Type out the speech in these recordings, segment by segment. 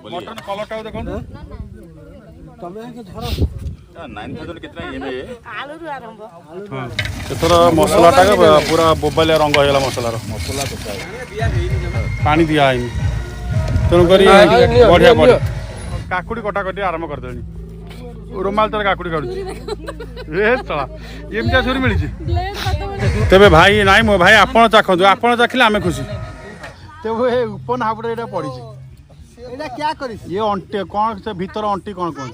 Mutton कलरटा देखो एथर मसलाटा पूरा बोबालिया रंग होगा मसलार पानी दिया तेणुक बढ़िया बढ़िया काकुड़ी कटाकटी आरंभ करदे रोमाल तर काकुड़ी काटुची एमती छुरी मिली तेरे भाई नाई मो भाई आप चाखु आप चाखिले आम खुशी तेरे उपन हापुटे ये पड़ी क्या करी ये अंटी कौन से भीतर अंटी कौन कौन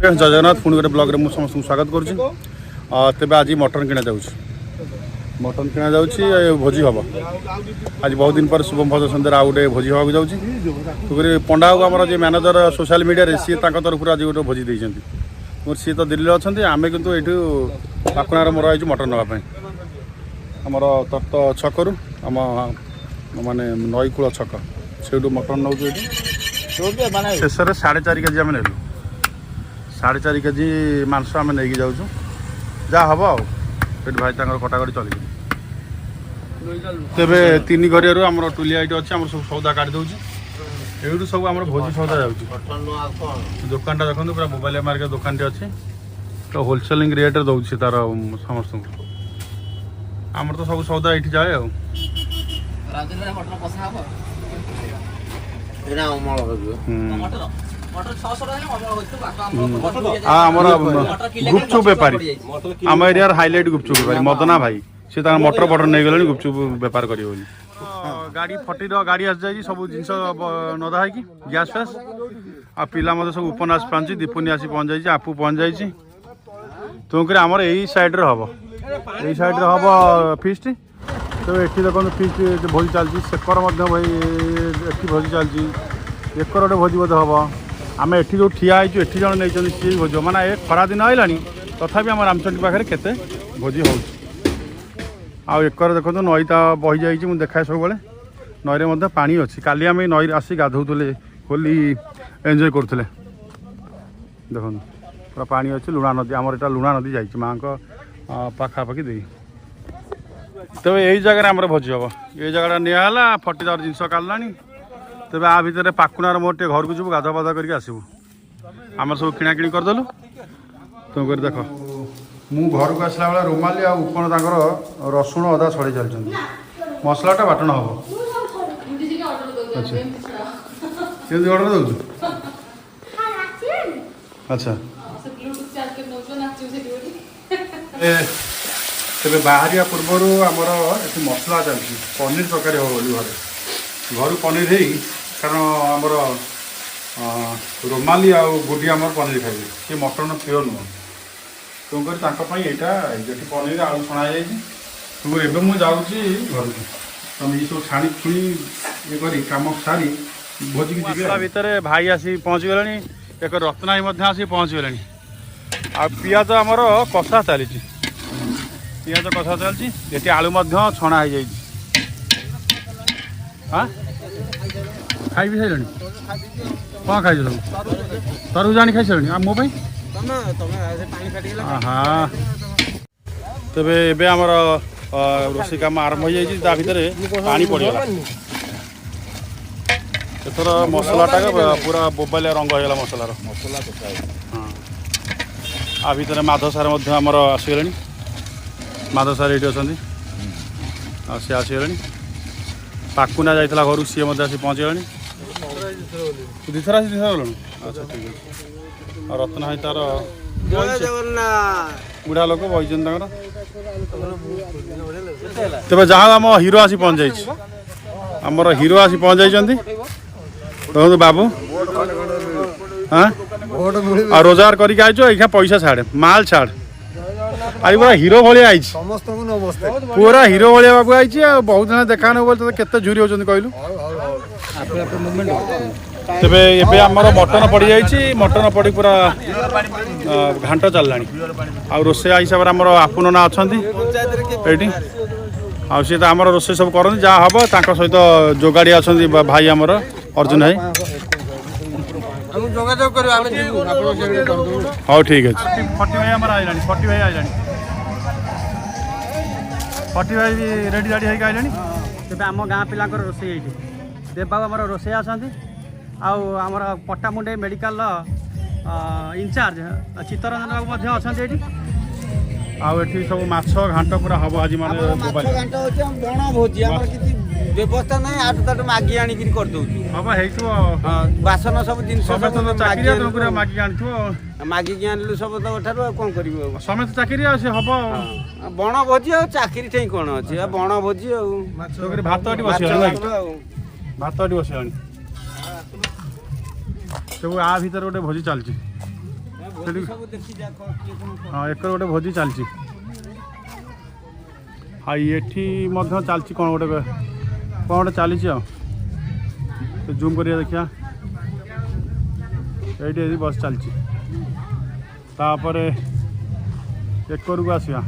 जय जगन्नाथ पुणी गोटे ब्लॉग में समस्त स्वागत करुँच तेज आज मटन किणा जाऊँगी मटन किणा जाऊँगी भोजी हम आज बहुत दिन पर शुभम भज सन्ध्या आउ गए भोजी हाँ जाऊँगी पंडा आमर जो मैनेजर सोशल मीडिया सी तरफ आज गोटे भोजी देती सी तो दिल्ली अच्छा आम कितु ये पाकुणार मोर आई मटन नापी आमर तत्त छकरू आम माने नईकूल छक से मटन नौ शेष 4.5 केजी आम नेलु 4.5 केजी मांस आम नहीं जाऊँ जहाँ हम आठ भाई कटाकटी चली तेरे 3 घरिया आम टुली आईट अच्छे आम सब सौदा काट दूँ ये सब आम भोजी सौदा जाऊँगी दुकान देखो पूरा मोबाइल मार्केट दुकान टे अच्छे तो होलसेलिंग रेट दौर तार समस्त आमर तो सब सौदा ये जाए गुपचुप बेपारी आम एरिया हाइलाइट गुपचुप बेपारी मदना भाई सी मटर बटर नहीं गले गुपचुप बेपार कर गाड़ी फटीर गाड़ी आसी जाए सब जिन नदा है गैस फैस आ पिला सब उपन आस पाँच दीपुनी आसी पहुँच जाए आपू पहुँच जाए तुमको आमर यही सैड्रे हम यही सैड्रे हम फिस्ट तो ये देखो फिस्ट भोजी चलती सेकर भाई ये भोजी चलती एकर गोटे भोजी बोधे हम आम एटी जो ठिया ये जन नहीं सी भोज माने ये खरा दिन है तथापि आम रामचंडी पाखे केते भोजी हो एकर देखो नईता बही जाइए देखाए सब बेले नईरे पानी अच्छी काली आम नई आसी गाधौले होली एंजय करुले देखो पूरा पानी अच्छी लुणा नदी आमर यहाँ लुणा नदी जाइए माँ को पाखापाखि दे तेज यही जगह आम भोजी हम ये जगह निला फटीदार जिनस काला तेज आ भितर पाकुणार मोर टे घर को जीव गाधा पाधा करके आसबू आम सब किणाकिणी करदेलु तुमको देख मु घर को आसला बेला रुमाली आ उपन तांकर रसुण अदा छड़े चलते मसलाटा बाटण हम अच्छा केमती ऑर्डर दौर अच्छा तेरे बाहरिया पूर्वर आमर ये मसला चलती पनीर तरकारी हम बोली घर घर पनीर है कारण आमर रोमाली आ गुडी आम पनीर खाइबे सी मटन प्योर नुह तुमको यहाँ ये पनीर आलू छणा तुम एवं मुझे घर को तुम ये सब छाणी छुणी ये कर कम सारी भोजी की जी भितर भाई आसी पहुँच गले एक रत्नाई आसी पहुँच गले आ पियाज आमर कषा चली पियाज कषा चलती ये आलू छणा हो हाँ खाई भी सारे कौन खाई सब तरबूज आनी खाई सारे मो हाँ तेरे एवं आमर रोषे कम आरंभ हो जाए भितर पानी पड़गला एथर मसलाटा पूरा बोबालिया रंग होगा मसलार हाँ आ भितर माध सार आमर आसगले माध सार ये अच्छा सी आसगले पाकुना जाइला घर सी आसी पहुँच गले दुईथर आसी दुईथर गलु अच्छा ठीक है और रत्न भाई तार बुढ़ा लोक बही तेज जहाँ आम हिरो आसी पहुँच जाइए आमर हिरो आसी पहुँच जाइए देखो बाबू हाँ आ रोजगार करके आईच ये पैसा छाड़े माल छाड़ आज पूरा हिरो भाई आई पूरा हिरो भाई बाबू आई बहुत दिन देखा नहीं बोलते केते झुरी होती कहलु तेरे ये आमर मटन पड़ जाइए मटन पड़ी पूरा घाट चलला आ रोसे हिसाब से आमर आपु ना अच्छा ये आ सी तो आम रोसे सब करते जहाँ हम सहित जोगाड़ी अच्छा भाई आमर अर्जुन भाई हाँ ठीक है फटी भाई आम आइला फटी भाई आइला फटी भाई भी रेडी राडी होगा आइला तेज आम गाँ पिला रोसे ये देवबाबू आम रोसे आसती आमर पट्टामुंडे मेडिकल इनचार्ज चित्तरंजन बाबू अच्छा ये आठी सब माछ घाट पूरा हम आज माने घाट होची बण भोजी हमर किछि व्यवस्था नै आठ तट मागी आनी कि कर दउ हम हेतु बासन सब दिन समेत तो चाकरिया तो पूरा मागी आनथो मागी कि आनलु सब तो ठारो कोन करिवो समेत चाकरिया से हबो बण भोजी आ चाकरी ठई कोन अछि आ बण भोजी आ तो भात अटी बसी भात अटी बसी सब आ भीतर गोटे भोजी चलची हाँ एक गोटे भोजी चलची हाँ ये चलची कौन गोटे चली जूम कर देखिया ये बस चलची तापर एकरक आसवा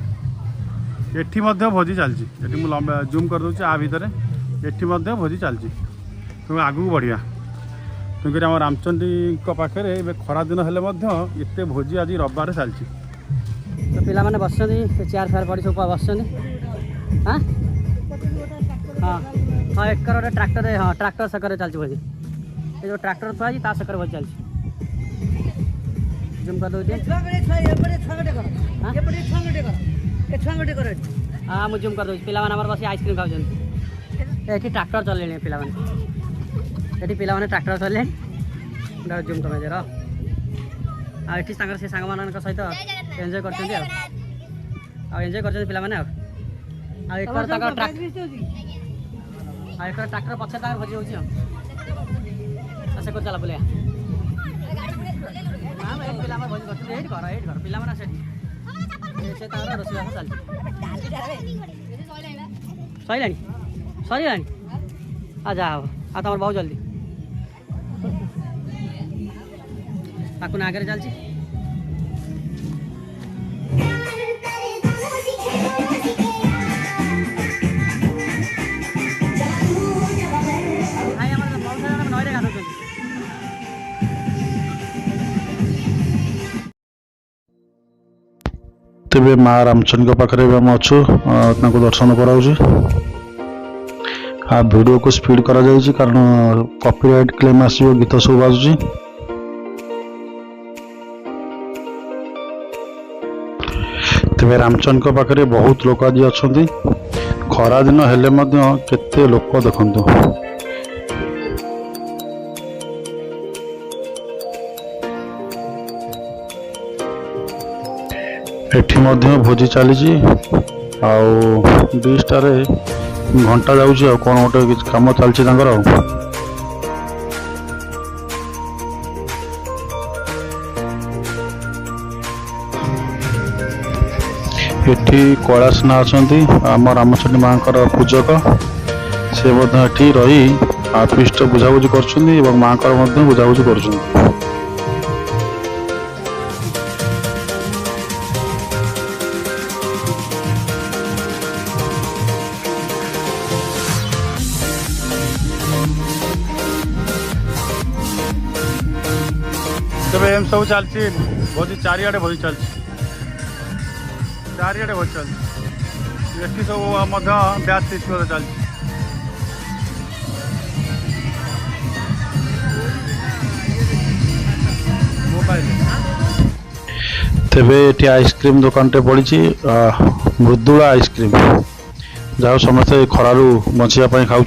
एठी भोजी चलची एठी मुझे जूम कर दूसरी आ भितर एठी भोजी चलची तुम आगू बढ़िया क्योंकि आम रामचंडी पाखे खरा दिन हेले एत भोजी आज रविवार चलती तो पिला माने बस चेयर फेयर पड़ी सब बस हाँ हाँ हाँ एक ट्रैक्टर हाँ ट्रैक्टर सकर चलती भोजी ये जो ट्रैक्टर थोड़ा ता सकर भोजी चलती जूम कर दो हाँ मुझे जूम कर दूँ पिला माने बस आइसक्रीम खाऊँ ये ट्रैक्टर चल पिला ये पिला माने ट्रैक्टर चल जूम कमे जर आठी से सांग मान सहित एंजॉय कर एंजॉय कर पिला माने एक ट्रैक्टर पछे भोजी होची से कर चला बोले पिला भोजी कर पिला माने से रोसैबास चलती सर आ जाओ आ तुम बहुत जल्दी ताकू आगे चलती नईरे गाधुं तेरे माँ रामचंद्र पाखे आम अच्छु दर्शन कराऊँ आ वीडियो को स्पीड करा जायछि कारण कॉपीराइट क्लेम आसीबो गीत सब बाजुछि तेरे रामचंद्र पाखे बहुत लोक आज अच्छा खरा दिन हेले केते लोक देखंतु एठी मध्य भोजी चली डिस्टार घंटा जाऊँ कौन गोटे कम चलती एठी कैलाशना अच्छा आम रामचंडी माँ पूजक से रही फीस्ट बुझाबुझी कर माँ बुझाबुझी कर तेरे एम सब चलती भोजी चारिआडे भोजी चलती चारिआडे भोजी चलती एटी सब ब्याच सिस्टम चलती तेरे ये आइसक्रीम दुकान टे पड़ी मृदुला आइसक्रीम जहाँ समस्ते खरारू बचापी खाऊँ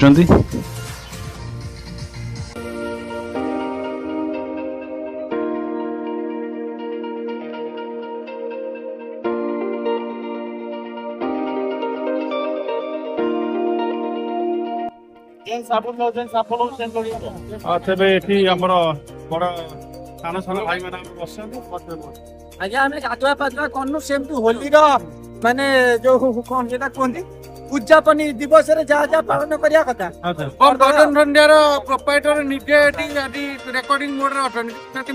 तेरे ये आमर बड़ सान सान भाई मैंने बस आज्ञा आम गाधुआ पाधुआ कनु सेमती होली माने जो कौन से कहते उद्यापन दिवस जहाँ जहाँ पालन करने कथा प्रोपाइटर निजे रेकर्डिंग मोड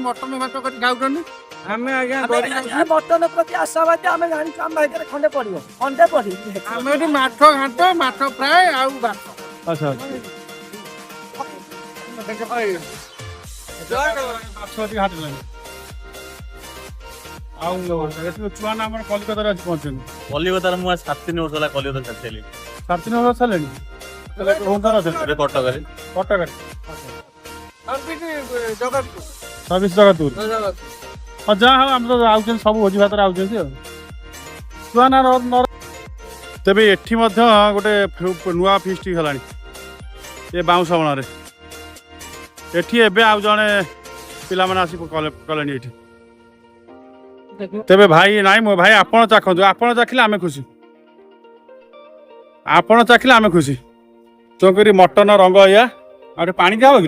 मटन भात कर खाऊँ आम आज्ञा मटन प्रति आशावादी आम जानी आम भाई खंडे पड़ो खंडे पड़ी आम माछ घाट माछ फ्राए आउ भात अच्छा छुआ ना कलिकता पहुंचे कलिकता मुझे 7 वर्ष है कलिकता चली 7 वर्ष चले କଟକରେ ସର୍ଭିସ ଜଗତପୁର ଯାହା ହଉ ଆମେ ତ ଆଉଛନ୍ତି ସବୁ ଭୋଜି ଭାତରେ ଆଉଛନ୍ତି ଆଉ ଛୁଆ ନା ତେବେ ଏଠି ମଧ୍ୟ ଗୋଟେ ନୂଆ ଫିଷ୍ଟ ହେଲାଣି ଏ ବାଉଁଶ ବଣରେ ଏଠି ଏବେ ଆଉ ଜଣେ ପିଲାମାନେ ଆସି କଲେଣି ଏଠି ତେବେ ଭାଇ ନାଇଁ ମୋ ଭାଇ ଆପଣ ଚାଖନ୍ତୁ ଆପଣ ଚାଖିଲେ ଆମେ ଖୁସି ଆପଣ ଚାଖିଲେ ଆମେ ଖୁସି ତେଣୁକରି ମଟନ ରଙ୍ଗ ଏଇଆ ଆଉ ଗୋଟେ ପାଣି ଦିଆ ହବ କି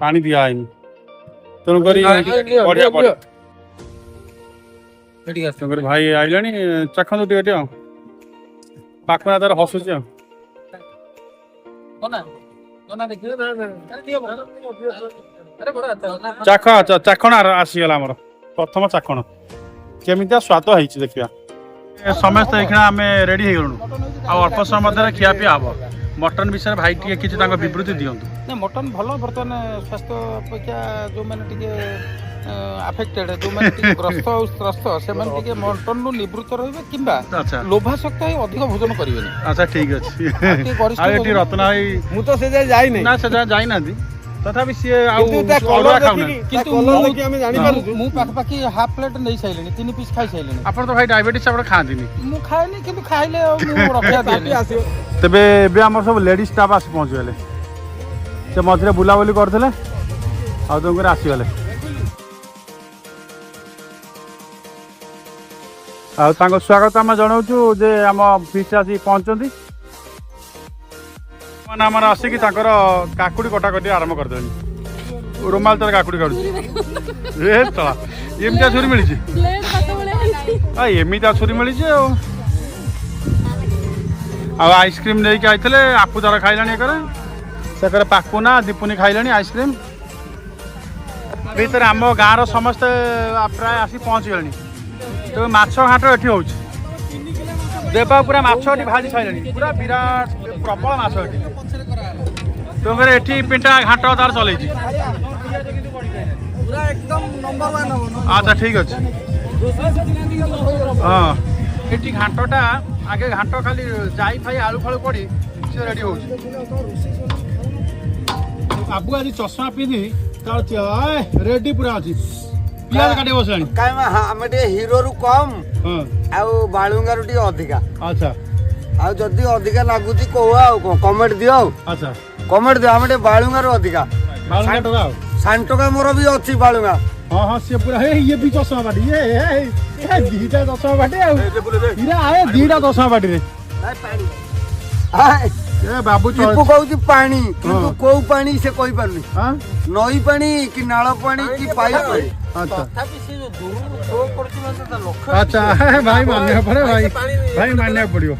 ପାଣି ଦିଆ ହେଇନି ତେଣୁକରି ବଢିଆ ତେଣୁକରି ଭାଇ ଆଇଲାଣି ଚାଖନ୍ତୁ ଟିକେ ଟିକେ ଆଉ ପାଖନା ତାର ହସୁଛି ଆଉ ଚାଖଣ ଆସିଗଲା ଆମର ପ୍ରଥମ ଚାଖଣ କେମିତିଆ ସ୍ୱାଦ ହେଇଛି ଦେଖିବା ସମସ୍ତେ ଏଇଖିଣା ଆମେ ରେଡି ହେଇଗଲୁଣୁ ଆଉ ଅଳ୍ପ ସମୟ ମଧ୍ୟରେ ଖିଆପିଆ ହବ ମଟନ ବିଷୟରେ ଭାଇ ଟିକେ କିଛି ତାଙ୍କ ବିବୃତ୍ତି ଦିଅନ୍ତୁ ନା ମଟନ ଭଲ ବର୍ତ୍ତମାନ ସ୍ୱାସ୍ଥ୍ୟ ଅପେକ୍ଷା ଯେଉଁମାନେ ଟିକେ ଆଫେକ୍ଟେଡ୍ ଯେଉଁମାନେ ଟିକେ ଗ୍ରସ୍ତ ଆଉ ତ୍ରସ୍ତ ସେମାନେ ଟିକେ ମଟନରୁ ନିବୃତ୍ତ ରହିବେ କିମ୍ବା ଆଚ୍ଛା ଲୋଭାସକ୍ତ ହେଇ ଅଧିକ ଭୋଜନ କରିବେନି। ଆଚ୍ଛା ଠିକ ଅଛି ଟିକେ ଗରିଷ୍ଠ ଆଉ ଏଠି ରତ୍ନା ଭାଇ ମୁଁ ତ ସେ ଯାଏ ଯାଇନି ନା ସେ ଯାଇନାହାନ୍ତି ତଥାପି ସିଏ ଆଉ କିନ୍ତୁ ତା ଅଲଗା କଲର ଖାଉନାହାନ୍ତି କିନ୍ତୁ ଆମେ ଜାଣିପାରୁଛୁ ମୁଁ ପାଖାପାଖି ହାଫ୍ ପ୍ଲେଟ୍ ନେଇ ସାରିଲିଣି 3 ପିସ୍ ଖାଇ ସାରିଲିଣି। ଆପଣ ତ ଭାଇ ଡାଇବେଟିସ୍ ଆପଣ ଖାଆନ୍ତିନି ମୁଁ ଖାଏନି କିନ୍ତୁ ଖାଇଲେ ଆଉ ମୁଁ ରକ୍ଷା ଦିଏନି। ତେବେ ଏବେ ଆମର ସବୁ ଲେଡିଜ୍ ଷ୍ଟାଫ୍ ଆସି ପହଞ୍ଚିଗଲେ ସେ ମଝିରେ ବୁଲାବୁଲି କରିଥିଲେ ଆଉ ତେଣୁକରି ଆସିଗଲେ ଆଉ ତାଙ୍କ ସ୍ୱାଗତ ଆମେ ଜଣାଉଛୁ ଯେ ଆମ ଫିଷ୍ଟ ଆସି ପହଞ୍ଚନ୍ତି ମାନେ ଆମର ଆସିକି ତାଙ୍କର କାକୁଡ଼ି କଟାକଟି ଆରମ୍ଭ କରିଦେଲେଣି ରୁମାଲ ତଳେ କାକୁଡ଼ି କାଟୁଛି ଏ ତଳା ଏମିତିଆ ଛୁରୀ ମିଳିଛି ଏମିତିଆ ଛୁରୀ ମିଳିଛି ଆଉ ଆଇସ୍କ୍ରିମ୍ ନେଇକି ଆଇଥିଲେ ଆପୁ ତାର ଖାଇଲାଣି ଏକରେ ସେକରେ ପାକୁନା ଦୀପୁନି ଖାଇଲାଣି ଆଇସ୍କ୍ରିମ୍ ଭିତରେ ଆମ ଗାଁର ସମସ୍ତେ ପ୍ରାୟ ଆସି ପହଞ୍ଚିଗଲେଣି ତେଣୁ ମାଛ ଘାଟ ଏଠି ହେଉଛି ଦେବା ପୁରା ମାଛ ଏଠି ଭାଜି ସାରିଲେଣି ପୁରା ବିରାଟ ପ୍ରବଳ ମାଛ ଏଠି ତେଣୁକରି ଏଠି ପିଣ୍ଟା ଘାଟ ତାର ଚଲେଇଛି ଆଚ୍ଛା ଠିକ ଅଛି ହଁ ଏଠି ଘାଟଟା ଆଗେ ଘାଟ ଖାଲି ଯାଇ ଫାଇ ଆଳୁ ଫାଳୁ ପଡ଼ି ସେ ରେଡ଼ି ହେଉଛି ଆବୁ ଆଜି ଚଷମା ପିନ୍ଧି ରେଡି ପୁରା ଅଛି ପିଆଜ କାଟି ବସିଲାଣି ଆମେ ଟିକେ ହିରୋରୁ କମ୍ ଆଉ ବାଳୁଙ୍ଗାରୁ ଟିକେ ଅଧିକା ଆଚ୍ଛା ଆଉ ଯଦି ଅଧିକା ଲାଗୁଛି କହୁ ଆଉ କଣ କମେଣ୍ଟ ଦିଅ ଆଉ ଆଚ୍ଛା କମେଣ୍ଟ ଦିଅ ଆମେ ଟିକେ ବାଳୁଙ୍ଗାରୁ ଅଧିକା ବାଳୁଙ୍ଗା ଟଙ୍କା ଆଉ 60 ଟଙ୍କା ମୋର ବି ଅଛି ବାଳୁଙ୍ଗା ହଁ ହଁ ସିଏ ପୁରା ଇଏ ବି ଚଷମା ପାଟି ଦିଟା ଚଷମା ପାଟି ଆଉ ଦିଟା ଚଷମା ପାଟିରେ ବାବୁ ଟିପୁ କହୁଛି ପାଣି କିନ୍ତୁ କୋଉ ପାଣି ସେ କହିପାରୁନି ନଈ ପାଣି କି ନାଳ ପାଣି କି ପାଇପ ପାଣି ଆଚ୍ଛା ଭାଇ ମାନିବାକୁ ପଡେ ଭାଇ ମାନିବାକୁ ପଡିବ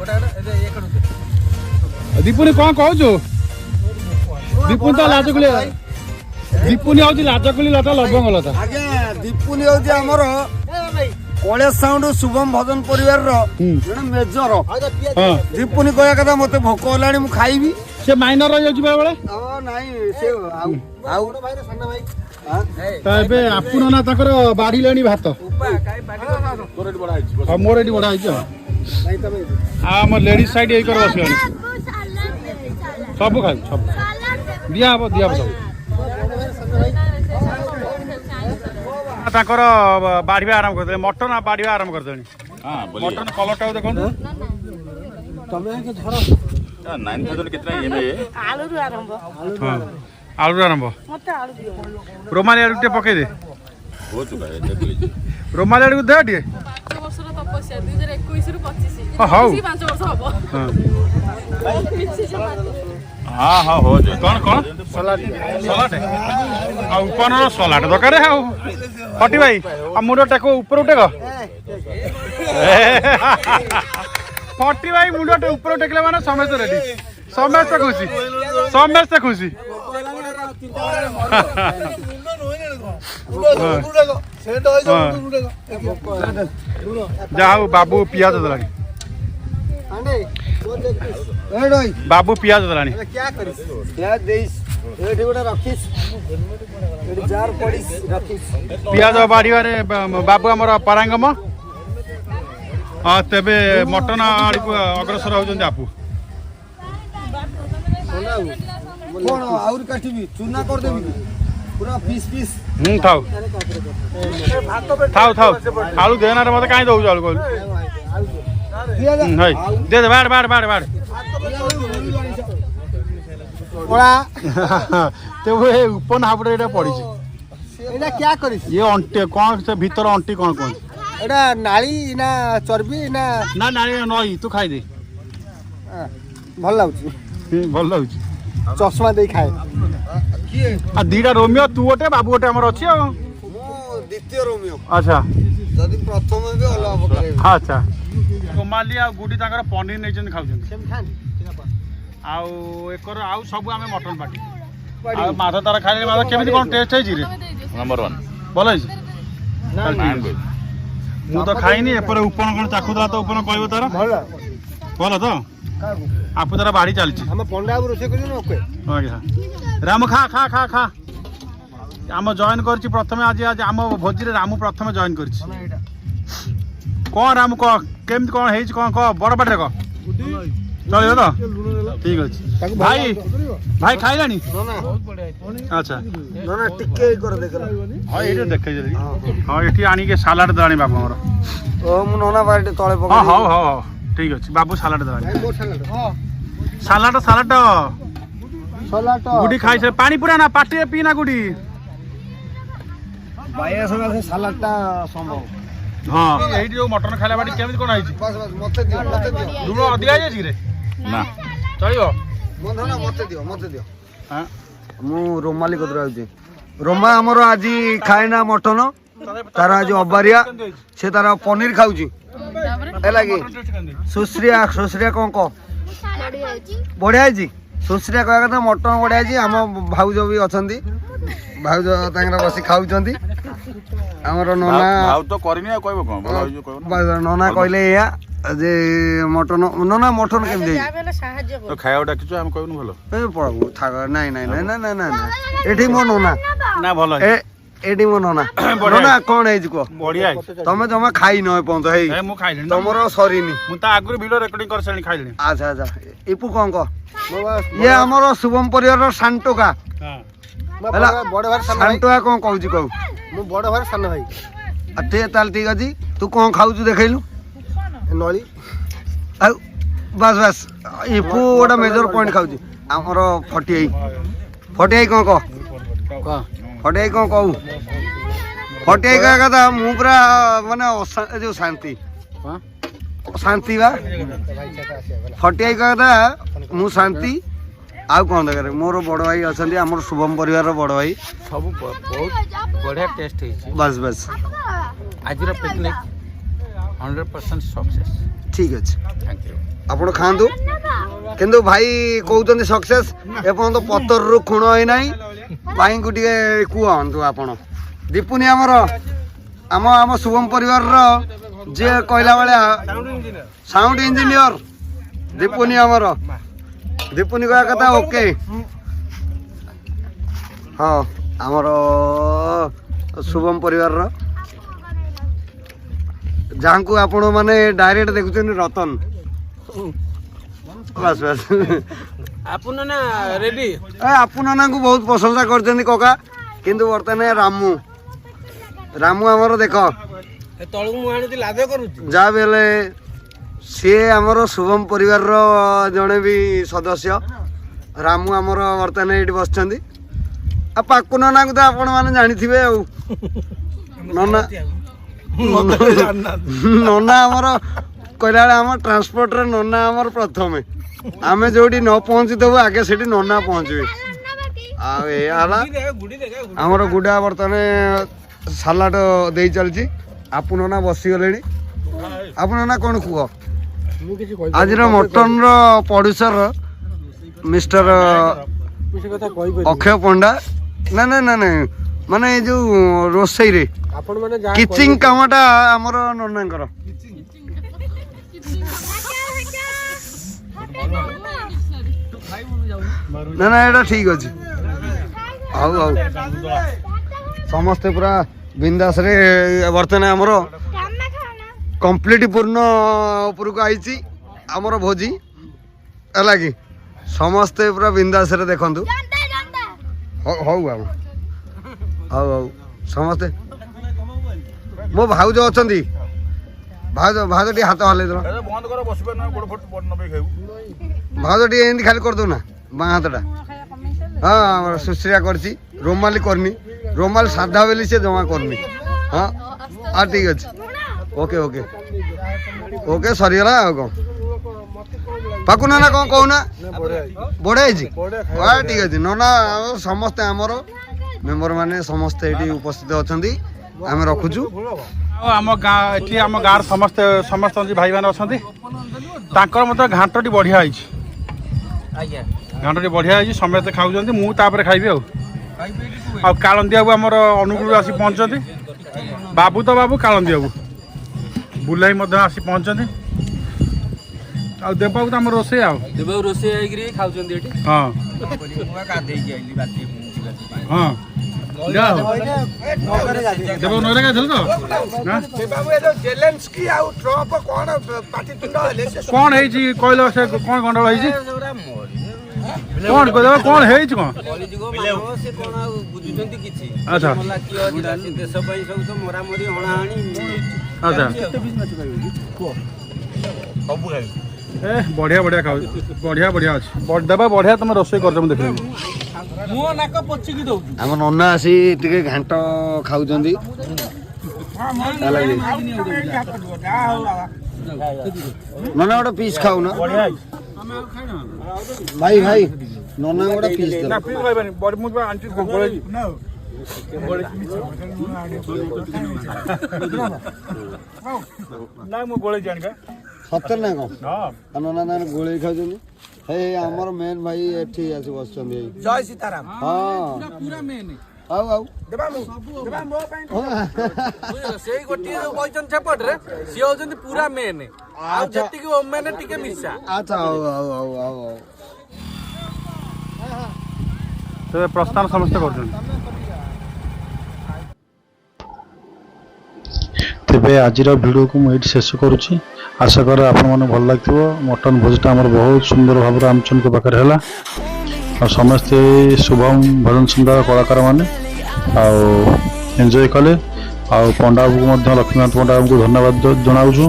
ଦୀପୁନି କଣ କହୁଛୁ ଦୀପୁନି ତ ଲାଜକୁଳି ଦୀପୁନି ହଉଛି ଲାଜକୁଳି ଲତା ଲବଙ୍ଗ ଲତା ଆଜ୍ଞା ଦୀପୁନି ହଉଛି ଆମର କୈଳାସ ସାଉଣ୍ଡ ଶୁଭମ ଭଜନ ପରିବାରର ଜଣେ ମେଜର ଦୀପୁନି କହିବା କଥା ମତେ ଭୋକ ହେଲାଣି ମୁଁ ଖାଇବି ସେ ମାଇନର ରହିଯାଉଛି ବେଳେ ନାଇଁ ସେ ଆଉ ତ ଏବେ ଆପଣ ନା ତାଙ୍କର ବାଢିଲେଣି ଭାତ ମୋର ଏଠି ବଢା ହେଇଛି ଆଉ ଆମ ଲେଡିଜ ସାଇଡ୍ ଏଇ କରି ବସିଲାଣି ସବୁ ଖାଇବୁ ସବୁ ଦିଆହବ ସବୁ ତାଙ୍କର ବାଢିବା ଆରମ୍ଭ କରିଦେଲେ ମଟନ ବାଢିବା ଆରମ୍ଭ କରିଦେଲେଣି ମଟନ କଲରଟାକୁ ଦେଖନ୍ତୁ ଆଳୁରୁ ଆରମ୍ଭ ରୋମାଲି ଆଳୁ ଟିକେ ପକେଇଦେ ରୋମାଲି ଆଳୁକୁ ଦେ ଟିକେ ହଉ କଣ ସଲାଟ ଆଉ ଉପନର ସଲାଟ ଦରକାର ଆଉ ହଟି ଭାଇ ଆଉ ମୁଣ୍ଡ ଟେକ ଉପରୁ ଟେକ ଫଟି ଭାଇ ମୁଣ୍ଡ ଉପରୁ ଟେକିଲେ ମାନେ ସମସ୍ତେ ରେଡି ସମସ୍ତେ ଖୁସି ଯାହା ହଉ ବାବୁ ପିଆଜ ଦେଲାଣି ବାବୁ ପିଆଜ ଦେଲାଣି ପିଆଜ ବାଢିବାରେ ବାବୁ ଆମର ପାରାଙ୍ଗମ ତେବେ ମଟନ ଆଡକୁ ଅଗ୍ରସର ହଉଛନ୍ତି ଆପୁ कौन और काटिबी चूना कर देबी पूरा पीस पीस थाउ थाउ थाउ आलू देना रे मते काई दउ आलू कहलु हाय दे दे बाड़ बाड़ बाड़ बाड़ ओला ते वो उपन हाबड़े एटा पड़ी छी एटा क्या करिस ये अंटे कोन से भीतर अंटी कोन कोन एटा नाली ना चर्बी ना ना ना नई तू खाई दे भल लाउची भल लाउची चश्मा दे खाए आ दीटा रोमियो तू गोटे बाबू गोटे हमर अछि मो द्वितीय रोमियो अच्छा जदि प्रथम भी अलग हबो करे अच्छा कोमाली आ गुडी ताकर पनीर नै जन खाउछन सेम खानी आउ एकर आउ सब आमे मटन पाटी आ माछ तार खाइले माछ केमिति कोन टेस्ट है जी रे नंबर 1 बोलै छी मु तो खाइनी एपर उपन कोन चाखु दा तो उपन कहबो तार भल बोल तो कागु आपु तार बाड़ी चलछि हम पंडा रोसे करियो न ओके आज्ञा राम खा खा खा खा आम जॉइन करछि प्रथमे आज आज आम भोजी रे रामू प्रथमे जॉइन करछि कोन रामू को केमिति कोन हेछि कोन को बड़ बड़ रे को चलियो तो ठीक अछि भाई भाई खाइलानी अच्छा ना टिके कर देखला हां एटे देखै जल्दी हां एठी आनी के सलाड दाणी बाबू हमर ओ मु नोना बाड़ी तळे हां पकड़ हां हां ठीक अछि बाबू सलाड दाणी मोर सलाड हां सलाड सलाड सलाड गुडी खाइ से पानी पुरा ना पाटी पीना गुडी बाया से सलाडटा संभव हां एठी जो मटन खाइला बाडी केमिति कोन आइछि बस बस मते दियो लुण अधिका जाइछि रे ना चलियो बंधु ना मते दियो हां मु रोमाली कदरा आउछि रोमा हमर आजी खाए ना मटन तार आज अबारिया से तार पनीर खाउछि एला की सुश्रिया सुश्रिया कोन को बढ़िया जी सुश्रिया कहया कथा मटन बढ़िया जी हम भाउज भी अछंती भाउज तांगरा बसी खाउछंती हमर नोना भाव तो करनी आ कहबो कोन बोला जो कहबो नोना कहले या जे मटन नोना मटन केम दे तो खाया डाकिछु हम कहबो भलो ए पड़ो थाग नहीं नहीं नहीं नहीं नहीं एठी मो नोना ना भलो ए एडी मो नोना नोना कोन हेज को बढ़िया तमे जमा खाई न पंत हे ए मु खाइले तमरो सरीनी मु ता आगु वीडियो रिकॉर्डिंग कर सणी खाइले अच्छा अच्छा इपु कोन को ये हमरो शुभम परिवार रो सांटोका हां हला बड़ भाई सांटोका कोन कहू छी कहू मु बड़ भाई सान भाई अते ताल ठीक अछि तू कोन खाऊ छु देखैलु नळी आ बस बस इपु ओडा मेजर पॉइंट खाऊ छी हमरो 48 कोन को 48 कोन कहू 48 का कथा मु पूरा माने जो शांति हां शांति बा 48 का कथा मु शांति आउ कौन देखे मोर बड़ भाई अच्छा आम शुभम परिवार बड़ भाई सब बहुत बढ़िया टेस्ट है बस बस आज पिकनिक 100% सक्सेस ठीक अच्छे थैंक यू आपण खातु किंतु भाई कहते सक्सेस एपर्त पतर रु खुण होना भाई को टे कहतु आपण दीपुनी आमर आम आम शुभम परिवार जे कहला भाया साउंड इंजीनियर दीपुनी आमर दीपुनी कह कथा ओके हाँ आमर शुभम परिवार जहाँ को आपण माने डायरेक्ट देखुन रतन बस बस आपन ना रेडी आपन ना को बहुत प्रशंसा करछन कका किंतु वर्तमान रामू रामू हमर देख तळु मु आनी लादे करूची जा बेले सी आमर शुभम परिवार जड़े भी सदस्य रामू आमर बर्तमान ये बसुँच आ पाकु नना को तो आपण मैंने जानी थे नना नना आमर कहला आम ट्रांसपोर्ट रे नना आमर प्रथम आम जो न पहुँची देव आगे से नना पहुँचे आमर गुड़ा बर्तमान सालाड दे चलती आपु नना बसीगले आपु नना कौन कह आज मटन प्रोड्यूसर मिस्टर अक्षय पंडा ना ना ना ना माने जो रोसई रे किचिंग कामटा हमर नन्नांकर ना ना एटा ठीक अछि आउ आउ समस्त पूरा बिंदास रे वर्तमान हमर कंप्लीट पूर्ण ऊपर को आईची हमर भोजी है कि ସମସ୍ତେ ପୁରା ବିନ୍ଦାସରେ ଦେଖନ୍ତୁ ହଉ ହଉ ବାବୁ ହଉ ହଉ ସମସ୍ତେ ମୋ ଭାଉଜ ଅଛନ୍ତି ଭାଉଜ ଭାଉଜ ଟିକେ ହାତ ହଲେଇ ଦେଲ ବନ୍ଦ କର ବସିବା ନା ଗୋଡ଼ ଫଟ ବଡ଼ ନବେ ଖାଇବୁ ଭାଉଜ ଟିକେ ଏମିତି ଖାଲି କରିଦେଉ ନା ବାଁ ହାତଟା ହଁ ଆମର ସୁଶ୍ରିୟା କରିଛି ରୋମାଲି କରିନି ରୋମାଲି ସାଧା ବୋଲି ସେ ଜମା କରିନି ହଁ ଆଉ ଠିକ୍ ଅଛି ଓକେ ଓକେ ଓକେ ସରିଗଲା ଆଉ କ'ଣ ପାକୁ ନନା କ'ଣ କହୁନା ବଢ଼ିଆ ହେଇଛି ହଁ ଠିକ୍ ଅଛି ନନା ସମସ୍ତେ ଆମର ମେମ୍ବର ମାନେ ସମସ୍ତେ ଏଠି ଉପସ୍ଥିତ ଅଛନ୍ତି ଆମେ ରଖୁଛୁ ଆଉ ଆମ ଗାଁ ଏଠି ଆମ ଗାଁର ସମସ୍ତେ ଭାଇମାନେ ଅଛନ୍ତି ତାଙ୍କର ମଧ୍ୟ ଘାଣ୍ଟଟି ବଢ଼ିଆ ହେଇଛି ଘାଣ୍ଟଟି ବଢ଼ିଆ ହେଇଛି ସମସ୍ତେ ଖାଉଛନ୍ତି ମୁଁ ତାପରେ ଖାଇବି ଆଉ କାଳନ୍ଦୀ ବାବୁ ଆମର ଅନୁଗୁଳରୁ ଆସି ପହଞ୍ଚନ୍ତି ବାବୁ ତ ବାବୁ କାଳନ୍ଦୀ ବାବୁ ବୁଲାଇ ମଧ୍ୟ ଆସି ପହଞ୍ଚନ୍ତି ଆଉ ଦେବାକୁ ତ ଆମର ରୋଷେଇ ଆଉ ଦେବାକୁ ରୋଷେଇ ହେଇକିରି ଖାଉଛନ୍ତି ଏଠି ହଁ ଗାଧେଇକି ଆଇଲି ବାତି ହଁ ଯାଅ ଦେବ ନଈରେ ଗାଇଥିଲ ତ କ'ଣ ହେଇଛି କହିଲ ସେ କ'ଣ ଗଣ୍ଡଗୋଳ ହେଇଛି କ'ଣ କହିଲ କ'ଣ ହେଇଛି କ'ଣ ଆଚ୍ଛା ଆଚ୍ଛା ଏ ବଢ଼ିଆ ବଢ଼ିଆ ଖାଉଛି ବଢ଼ିଆ ଅଛି ଦେବା ବଢ଼ିଆ ତମେ ରୋଷେଇ କରୁଛ ମୁଁ ଦେଖିଲି ମୁହଁ ନାକ ପୋଛିକି ଦଉଛି ଆମ ନନା ଆସି ଟିକେ ଘାଣ୍ଟ ଖାଉଛନ୍ତି ନନା ଗୋଟେ ପିସ୍ ଖାଉନା ଭାଇ ଭାଇ ନନା ଗୋଟେ ପିସ୍ ସତରେ ନା କ'ଣ ନନା ତାଙ୍କର ଗୋଳେଇ ଖାଉଛନ୍ତି ହେଇ ଆମର ମେନ୍ ଭାଇ ଏଠି ଆସି ବସିଛନ୍ତି ଜୟ ସୀତାରାମ ହଁ ଆଉ ଆଉ ସେଇ ଗୋଟିଏ ଯୋଉ କହିଛନ୍ତି ସେପଟରେ ସିଏ ହଉଛନ୍ତି ପୁରା ମେନ୍ ଆଉ ଯେତିକି ଓମେନ୍ ଟିକେ ମିଶା ଆଚ୍ଛା ହଉ ହଉ ହଉ ହଉ ହଉ ସେ ପ୍ରସ୍ଥାନ ସମସ୍ତେ କରୁଛନ୍ତି ତେବେ ଆଜିର ଭିଡ଼ିଓକୁ ମୁଁ ଏଇଠି ଶେଷ କରୁଛି ଆଶା କରେ ଆପଣମାନଙ୍କୁ ଭଲ ଲାଗିଥିବ ମଟନ୍ ଭୋଜିଟା ଆମର ବହୁତ ସୁନ୍ଦର ଭାବରେ ରାମଚନ୍ଦ୍ରଙ୍କ ପାଖରେ ହେଲା ଆଉ ସମସ୍ତେ ଶୁଭମ ଭଜନ ସୁନ୍ଦର କଳାକାରମାନେ ଆଉ ଏନ୍ଜୟ କଲେ ଆଉ ପଣ୍ଡାବାବୁଙ୍କୁ ମଧ୍ୟ ଲକ୍ଷ୍ମୀକାନ୍ତ ପଣ୍ଡାବାବୁଙ୍କୁ ଧନ୍ୟବାଦ ଜଣାଉଛୁ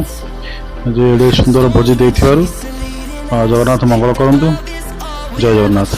ଯେ ଏଡ଼େ ସୁନ୍ଦର ଭୋଜି ଦେଇଥିବାରୁ ଜଗନ୍ନାଥ ମଙ୍ଗଳ କରନ୍ତୁ ଜୟ ଜଗନ୍ନାଥ।